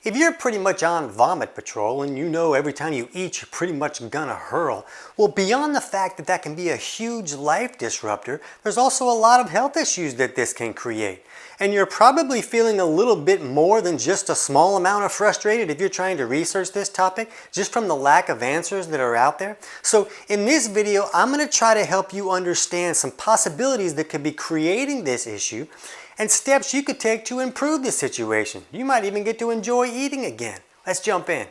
If you're pretty much on vomit patrol and you know every time you eat you're pretty much gonna hurl, well, beyond the fact that that can be a huge life disruptor, there's also a lot of health issues that this can create. And you're probably feeling a little bit more than just a small amount of frustrated if you're trying to research this topic, just from the lack of answers that are out there. So in this video, I'm gonna try to help you understand some possibilities that could be creating this issue and steps you could take to improve the situation. You might even get to enjoy eating again. Let's jump in.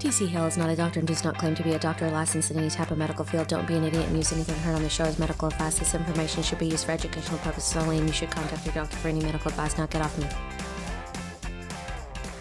TC Hale is not a doctor and does not claim to be a doctor or licensed in any type of medical field. Don't be an idiot and use anything heard on the show as medical advice. This information should be used for educational purposes only, and you should contact your doctor for any medical advice. Now get off me.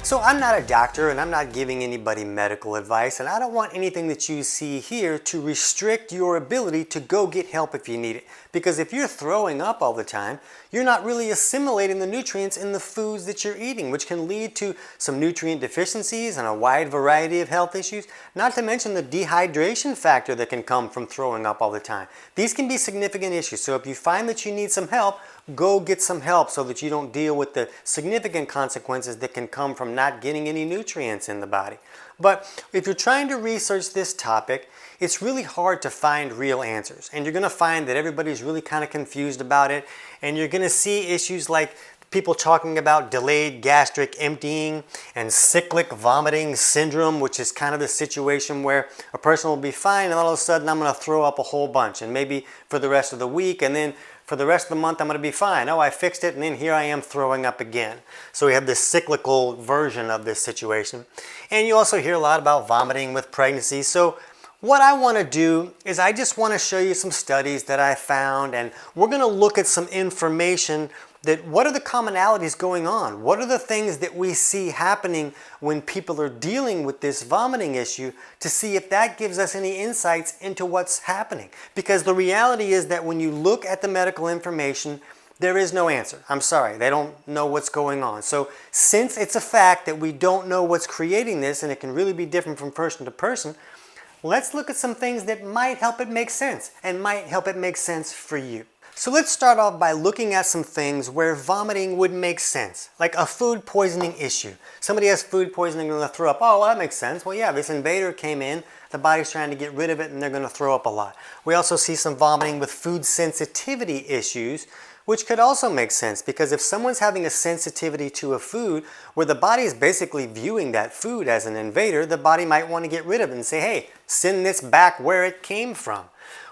So I'm not a doctor and I'm not giving anybody medical advice, and I don't want anything that you see here to restrict your ability to go get help if you need it. Because if you're throwing up all the time, you're not really assimilating the nutrients in the foods that you're eating, which can lead to some nutrient deficiencies and a wide variety of health issues, not to mention the dehydration factor that can come from throwing up all the time. These can be significant issues, so if you find that you need some help, go get some help so that you don't deal with the significant consequences that can come from not getting any nutrients in the body. But if you're trying to research this topic, it's really hard to find real answers. And you're going to find that everybody's really kind of confused about it. And you're going to see issues like people talking about delayed gastric emptying and cyclic vomiting syndrome, which is kind of the situation where a person will be fine and all of a sudden I'm going to throw up a whole bunch, and maybe for the rest of the week, and then for the rest of the month I'm going to be fine. Oh, I fixed it, and then here I am throwing up again. So we have this cyclical version of this situation. And you also hear a lot about vomiting with pregnancy. So what I want to do is I just want to show you some studies that I found, and we're going to look at some information that what are the commonalities going on? What are the things that we see happening when people are dealing with this vomiting issue, to see if that gives us any insights into what's happening. Because the reality is that when you look at the medical information, there is no answer. I'm sorry, they don't know what's going on. So since it's a fact that we don't know what's creating this, and it can really be different from person to person, let's look at some things that might help it make sense and might help it make sense for you. So let's start off by looking at some things where vomiting would make sense, like a food poisoning issue. Somebody has food poisoning and they're going to throw up. Oh, well, that makes sense. Well, yeah, this invader came in, the body's trying to get rid of it, and they're going to throw up a lot. We also see some vomiting with food sensitivity issues, which could also make sense, because if someone's having a sensitivity to a food where the body is basically viewing that food as an invader, the body might want to get rid of it and say, hey, send this back where it came from.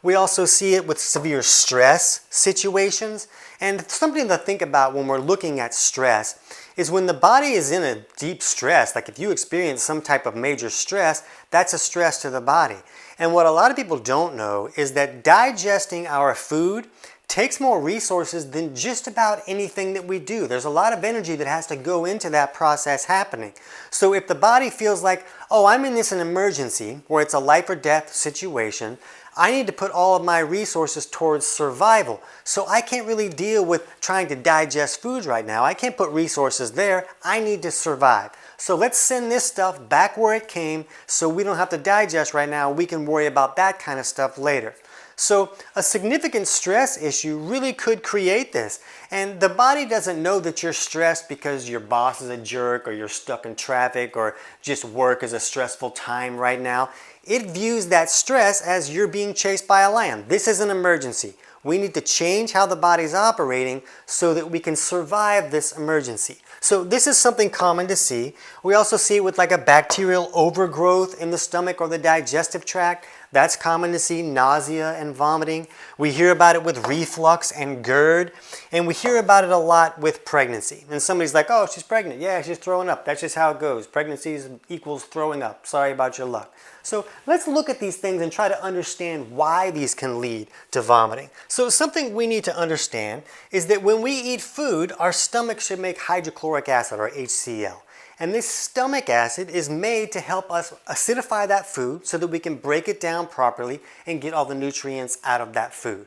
We also see it with severe stress situations, and something to think about when we're looking at stress is when the body is in a deep stress, like if you experience some type of major stress, that's a stress to the body. And what a lot of people don't know is that digesting our food takes more resources than just about anything that we do. There's a lot of energy that has to go into that process happening. So if the body feels like, oh, I'm in this an emergency where it's a life or death situation, I need to put all of my resources towards survival. So I can't really deal with trying to digest foods right now. I can't put resources there. I need to survive. So let's send this stuff back where it came so we don't have to digest right now. We can worry about that kind of stuff later. So a significant stress issue really could create this. And the body doesn't know that you're stressed because your boss is a jerk, or you're stuck in traffic, or just work is a stressful time right now. It views that stress as you're being chased by a lion. This is an emergency. We need to change how the body's operating so that we can survive this emergency. So this is something common to see. We also see it with like a bacterial overgrowth in the stomach or the digestive tract. That's common to see, nausea and vomiting. We hear about it with reflux and GERD, and we hear about it a lot with pregnancy. And somebody's like, oh, she's pregnant. Yeah, she's throwing up. That's just how it goes. Pregnancy equals throwing up. Sorry about your luck. So let's look at these things and try to understand why these can lead to vomiting. So something we need to understand is that when we eat food, our stomach should make hydrochloric acid, or HCl. And this stomach acid is made to help us acidify that food so that we can break it down properly and get all the nutrients out of that food.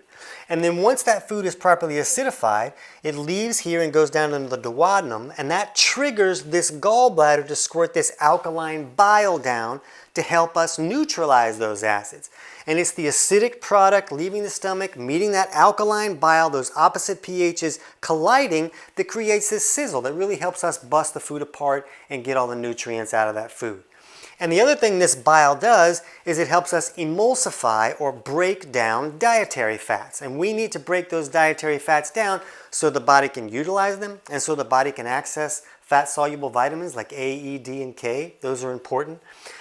And then once that food is properly acidified, it leaves here and goes down into the duodenum, and that triggers this gallbladder to squirt this alkaline bile down to help us neutralize those acids. And it's the acidic product leaving the stomach, meeting that alkaline bile, those opposite pHs colliding, that creates this sizzle that really helps us bust the food apart and get all the nutrients out of that food. And the other thing this bile does is it helps us emulsify or break down dietary fats. And we need to break those dietary fats down so the body can utilize them and so the body can access fat-soluble vitamins like A, E, D, and K. Those are important.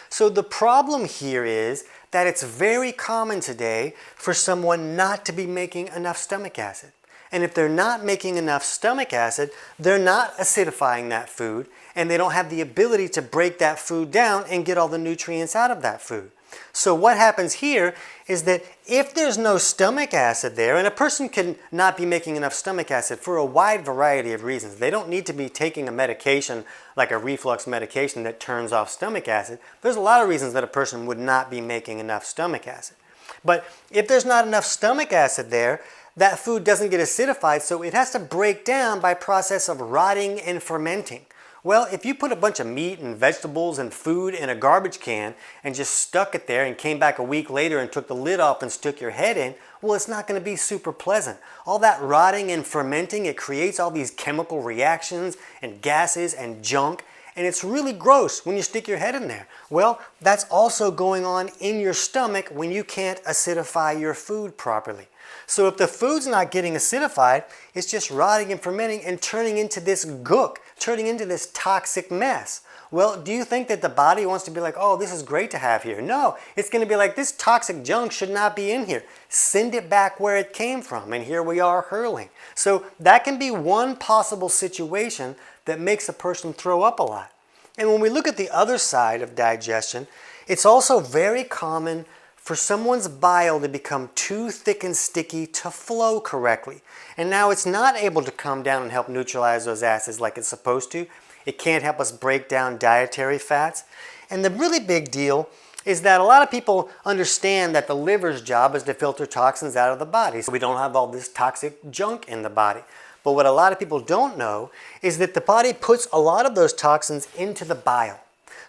So the problem here is that it's very common today for someone not to be making enough stomach acid. And if they're not making enough stomach acid, they're not acidifying that food, and they don't have the ability to break that food down and get all the nutrients out of that food. So what happens here is that if there's no stomach acid there, and a person can not be making enough stomach acid for a wide variety of reasons. They don't need to be taking a medication like a reflux medication that turns off stomach acid. There's a lot of reasons that a person would not be making enough stomach acid. But if there's not enough stomach acid there, that food doesn't get acidified, so it has to break down by process of rotting and fermenting. Well, if you put a bunch of meat and vegetables and food in a garbage can and just stuck it there and came back a week later and took the lid off and stuck your head in, well, it's not going to be super pleasant. All that rotting and fermenting, it creates all these chemical reactions and gases and junk, and it's really gross when you stick your head in there. Well, that's also going on in your stomach when you can't acidify your food properly. So if the food's not getting acidified, it's just rotting and fermenting and turning into this gook, turning into this toxic mess. Well, do you think that the body wants to be like, oh, this is great to have here? No, it's going to be like, this toxic junk should not be in here. Send it back where it came from, and here we are hurling. So that can be one possible situation that makes a person throw up a lot. And when we look at the other side of digestion, it's also very common for someone's bile to become too thick and sticky to flow correctly. And now it's not able to come down and help neutralize those acids like it's supposed to. It can't help us break down dietary fats. And the really big deal is that a lot of people understand that the liver's job is to filter toxins out of the body, so we don't have all this toxic junk in the body. But what a lot of people don't know is that the body puts a lot of those toxins into the bile,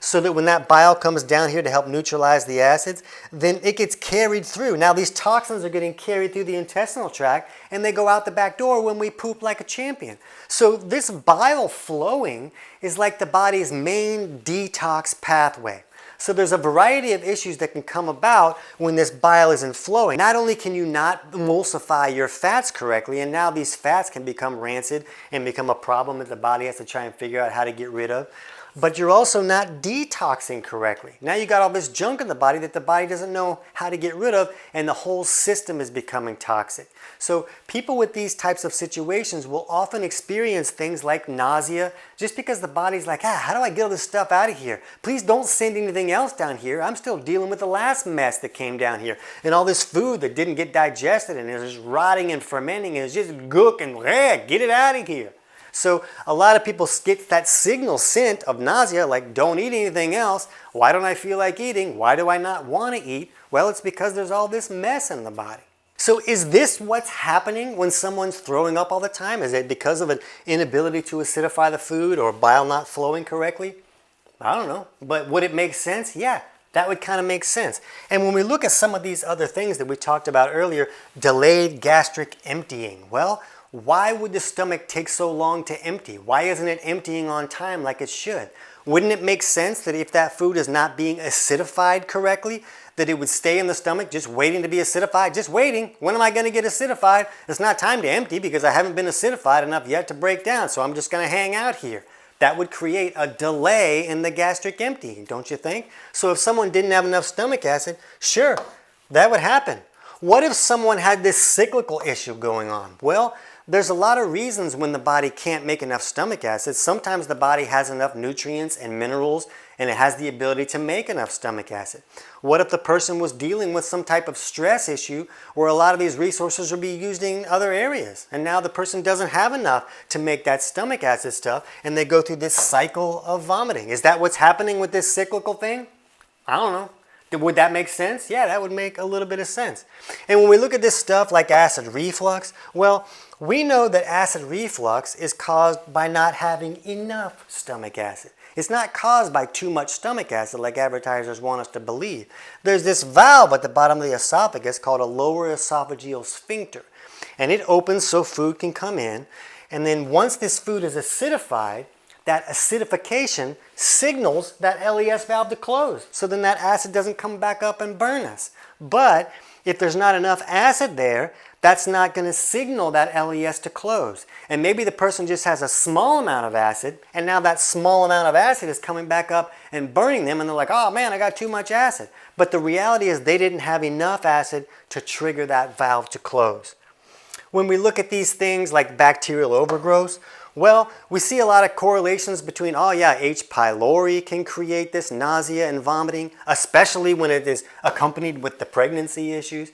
so that when that bile comes down here to help neutralize the acids, then it gets carried through. Now these toxins are getting carried through the intestinal tract, and they go out the back door when we poop like a champion. So this bile flowing is like the body's main detox pathway. So there's a variety of issues that can come about when this bile isn't flowing. Not only can you not emulsify your fats correctly, and now these fats can become rancid and become a problem that the body has to try and figure out how to get rid of, but you're also not detoxing correctly. Now you got all this junk in the body that the body doesn't know how to get rid of, and the whole system is becoming toxic. So people with these types of situations will often experience things like nausea, just because the body's like, how do I get all this stuff out of here? Please don't send anything else down here. I'm still dealing with the last mess that came down here. And all this food that didn't get digested and is just rotting and fermenting and it's just gook and get it out of here. So a lot of people get that signal sent of nausea, like don't eat anything else. Why don't I feel like eating? Why do I not want to eat? Well, it's because there's all this mess in the body. So is this what's happening when someone's throwing up all the time? Is it because of an inability to acidify the food or bile not flowing correctly? I don't know. But would it make sense? Yeah, that would kind of make sense. And when we look at some of these other things that we talked about earlier, delayed gastric emptying. Well, why would the stomach take so long to empty? Why isn't it emptying on time like it should? Wouldn't it make sense that if that food is not being acidified correctly, that it would stay in the stomach just waiting to be acidified? Just waiting. When am I going to get acidified? It's not time to empty because I haven't been acidified enough yet to break down, so I'm just going to hang out here. That would create a delay in the gastric emptying, don't you think? So if someone didn't have enough stomach acid, sure, that would happen. What if someone had this cyclical issue going on? Well, there's a lot of reasons when the body can't make enough stomach acid. Sometimes the body has enough nutrients and minerals and it has the ability to make enough stomach acid. What if the person was dealing with some type of stress issue where a lot of these resources would be used in other areas, and now the person doesn't have enough to make that stomach acid stuff and they go through this cycle of vomiting? Is that what's happening with this cyclical thing? I don't know. Would that make sense? Yeah, that would make a little bit of sense. And when we look at this stuff like acid reflux, well, we know that acid reflux is caused by not having enough stomach acid. It's not caused by too much stomach acid like advertisers want us to believe. There's this valve at the bottom of the esophagus called a lower esophageal sphincter. And it opens so food can come in. And then once this food is acidified, that acidification signals that LES valve to close. So then that acid doesn't come back up and burn us. But if there's not enough acid there, that's not going to signal that LES to close. And maybe the person just has a small amount of acid, and now that small amount of acid is coming back up and burning them, and they're like, oh man, I got too much acid. But the reality is they didn't have enough acid to trigger that valve to close. When we look at these things like bacterial overgrowth, well, we see a lot of correlations between, oh yeah, H. pylori can create this nausea and vomiting, especially when it is accompanied with the pregnancy issues.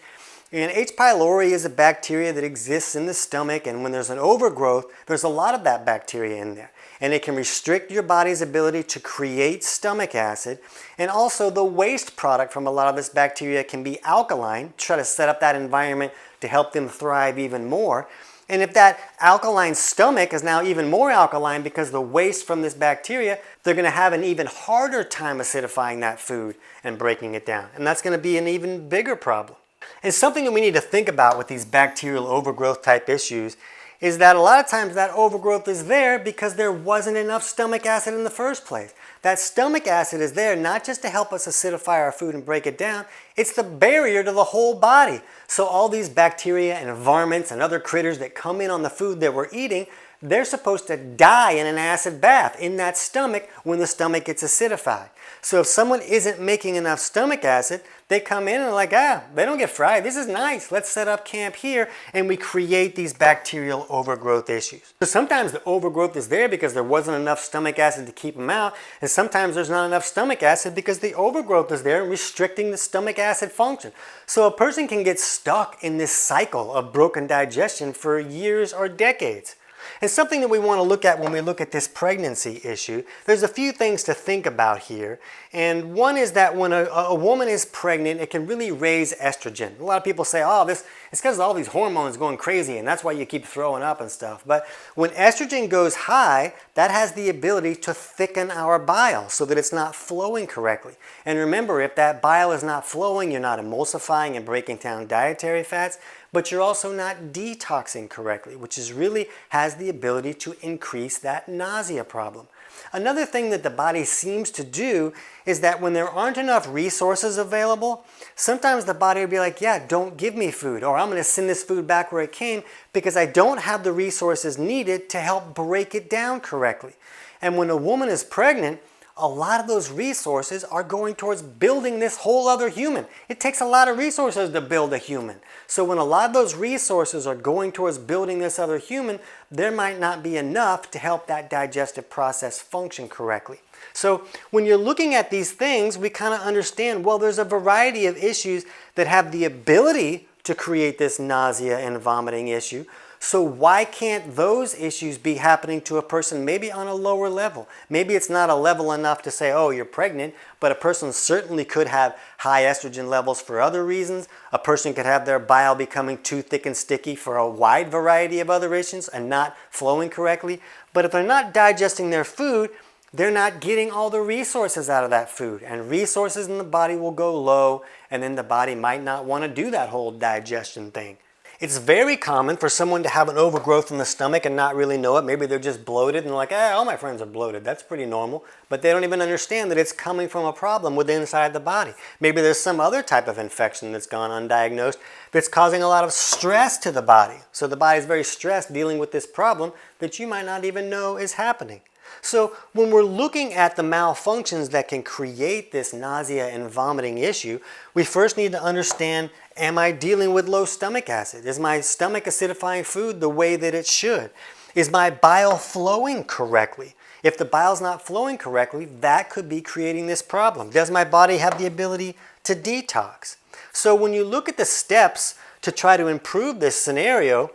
And H. pylori is a bacteria that exists in the stomach, and when there's an overgrowth, there's a lot of that bacteria in there. And it can restrict your body's ability to create stomach acid. And also the waste product from a lot of this bacteria can be alkaline, try to set up that environment to help them thrive even more. And if that alkaline stomach is now even more alkaline because the waste from this bacteria, they're going to have an even harder time acidifying that food and breaking it down. And that's going to be an even bigger problem. And something that we need to think about with these bacterial overgrowth type issues is that a lot of times that overgrowth is there because there wasn't enough stomach acid in the first place. That stomach acid is there not just to help us acidify our food and break it down, it's the barrier to the whole body. So all these bacteria and varmints and other critters that come in on the food that we're eating, they're supposed to die in an acid bath in that stomach when the stomach gets acidified. So if someone isn't making enough stomach acid, they come in and they're like, they don't get fried. This is nice. Let's set up camp here. And we create these bacterial overgrowth issues. So sometimes the overgrowth is there because there wasn't enough stomach acid to keep them out. And sometimes there's not enough stomach acid because the overgrowth is there restricting the stomach acid function. So a person can get stuck in this cycle of broken digestion for years or decades. And something that we want to look at when we look at this pregnancy issue, there's a few things to think about here. And one is that when a woman is pregnant, it can really raise estrogen. A lot of people say, oh, it's because all these hormones going crazy and that's why you keep throwing up and stuff. But when estrogen goes high, that has the ability to thicken our bile so that it's not flowing correctly. And remember, if that bile is not flowing, you're not emulsifying and breaking down dietary fats, but you're also not detoxing correctly, which is really has the ability to increase that nausea problem. Another thing that the body seems to do is that when there aren't enough resources available, sometimes the body will be like, yeah, don't give me food, or I'm going to send this food back where it came because I don't have the resources needed to help break it down correctly. And when a woman is pregnant, a lot of those resources are going towards building this whole other human. It takes a lot of resources to build a human. So when a lot of those resources are going towards building this other human, there might not be enough to help that digestive process function correctly. So when you're looking at these things, we kind of understand, well, there's a variety of issues that have the ability to create this nausea and vomiting issue. So why can't those issues be happening to a person maybe on a lower level? Maybe it's not a level enough to say, oh, you're pregnant, but a person certainly could have high estrogen levels for other reasons. A person could have their bile becoming too thick and sticky for a wide variety of other issues and not flowing correctly. But if they're not digesting their food, they're not getting all the resources out of that food. And resources in the body will go low, and then the body might not want to do that whole digestion thing. It's very common for someone to have an overgrowth in the stomach and not really know it. Maybe they're just bloated and they're like, all my friends are bloated. That's pretty normal. But they don't even understand that it's coming from a problem within inside the body. Maybe there's some other type of infection that's gone undiagnosed that's causing a lot of stress to the body. So the body's very stressed dealing with this problem that you might not even know is happening. So when we're looking at the malfunctions that can create this nausea and vomiting issue, we first need to understand, am I dealing with low stomach acid? Is my stomach acidifying food the way that it should? Is my bile flowing correctly? If the bile's not flowing correctly, that could be creating this problem. Does my body have the ability to detox? So when you look at the steps to try to improve this scenario,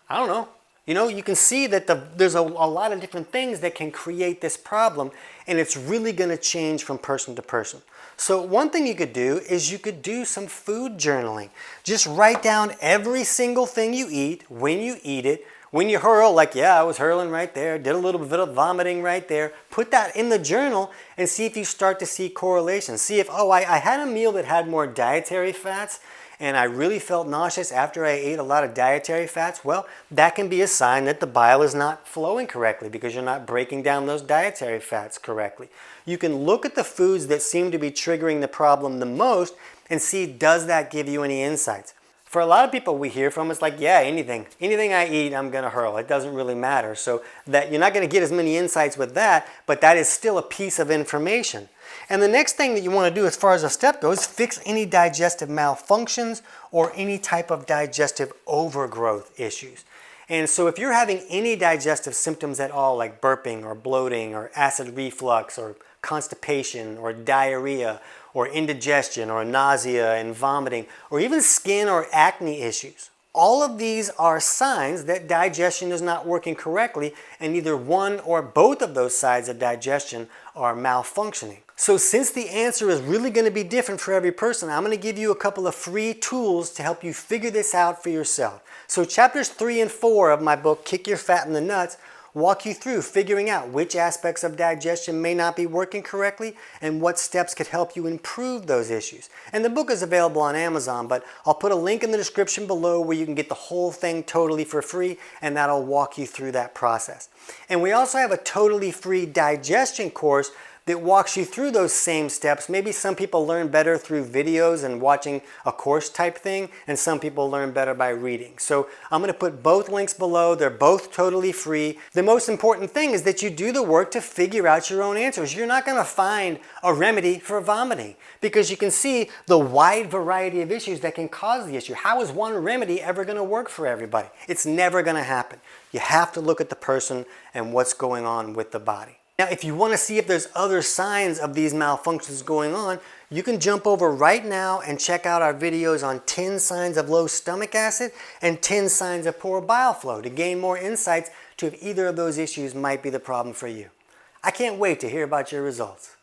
I don't know. You know, you can see that there's a lot of different things that can create this problem, and it's really going to change from person to person. So one thing you could do is you could do some food journaling. Just write down every single thing you eat, when you eat it, when you hurl, like, yeah, I was hurling right there, did a little bit of vomiting right there. Put that in the journal and see if you start to see correlations. See if, oh, I had a meal that had more dietary fats, and I really felt nauseous after I ate a lot of dietary fats. Well, that can be a sign that the bile is not flowing correctly because you're not breaking down those dietary fats correctly. You can look at the foods that seem to be triggering the problem the most and see, does that give you any insights? For a lot of people we hear from, it's like, yeah, anything I eat, I'm going to hurl. It doesn't really matter. So that you're not going to get as many insights with that, but that is still a piece of information. And the next thing that you want to do as far as a step goes, fix any digestive malfunctions or any type of digestive overgrowth issues. And so if you're having any digestive symptoms at all, like burping or bloating or acid reflux or constipation or diarrhea or indigestion or nausea and vomiting or even skin or acne issues, all of these are signs that digestion is not working correctly, and either one or both of those sides of digestion are malfunctioning. So since the answer is really going to be different for every person, I'm going to give you a couple of free tools to help you figure this out for yourself. So chapters 3 and 4 of my book, Kick Your Fat in the Nuts, walk you through figuring out which aspects of digestion may not be working correctly and what steps could help you improve those issues. And the book is available on Amazon, but I'll put a link in the description below where you can get the whole thing totally for free, and that'll walk you through that process. And we also have a totally free digestion course that walks you through those same steps. Maybe some people learn better through videos and watching a course type thing, and some people learn better by reading. So I'm going to put both links below. They're both totally free. The most important thing is that you do the work to figure out your own answers. You're not going to find a remedy for vomiting because you can see the wide variety of issues that can cause the issue. How is one remedy ever going to work for everybody? It's never going to happen. You have to look at the person and what's going on with the body. Now, if you want to see if there's other signs of these malfunctions going on, you can jump over right now and check out our videos on 10 signs of low stomach acid and 10 signs of poor bile flow to gain more insights to if either of those issues might be the problem for you. I can't wait to hear about your results.